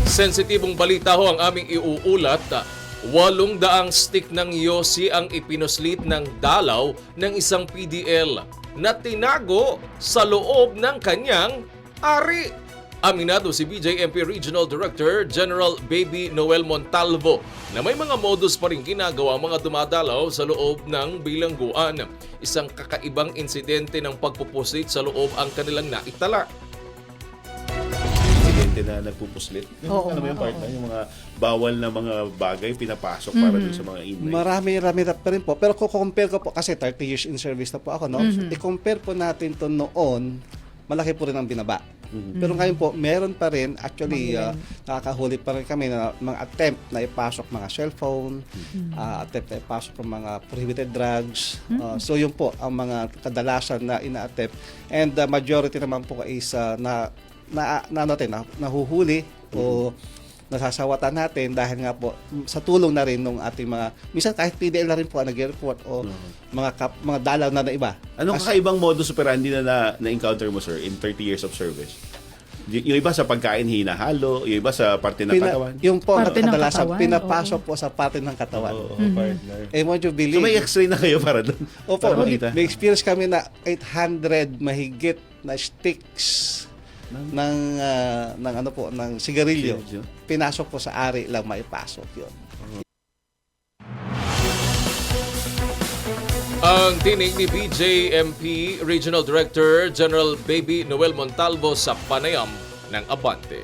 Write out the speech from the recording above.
Sensitibong balita ho ang aming iuulat. 800 stick ng yosi ang ipinuslit ng dalaw ng isang PDL na tinago sa loob ng kanyang ari. Aminado si BJMP Regional Director General Baby Noel Montalvo na may mga modus pa rin ginagawa mga dumadalaw sa loob ng bilangguan. Isang kakaibang insidente ng pagpupuslit sa loob ang kanilang naitala. Insidente na nagpupuslit. Oo, Ano ba yung part oo. na yung mga bawal na mga bagay pinapasok para dun sa mga inmate? Marami pa rin po. Pero kung compare ko po, kasi 30 years in service na po ako, no? I-compare po natin to noon, malaki po rin ang binaba. Pero ngayon po, meron pa rin, actually, nakakahuli pa rin kami na mga attempt na ipasok mga cellphone, attempt na ipasok ng mga prohibited drugs. So yun po, ang mga kadalasan na ina-attempt. And the majority naman po is nahuhuli o nasasawatan natin dahil nga po sa tulong na rin ng ating mga, minsan kahit PDL na rin po nag-report o mga dalaw na iba. Anong kakaibang modus operandi na na-encounter mo, sir, in 30 years of service? Yung iba sa pagkain hinahalo, yung iba sa parte ng katawan. Yung po, Parte ng kadalasan, katawan, pinapasok po sa parte ng katawan. Oo, partner. Eh, would you So believe? may x-ray na kayo para doon? Opo, Para makita? may experience kami na 800 mahigit na sticks ng sigarilyo. Sigarilyo. Pinasok po sa ari lang maipasok yun. Ang tinig ni BJMP Regional Director General Baby Noel Montalvo sa panayam ng Abante.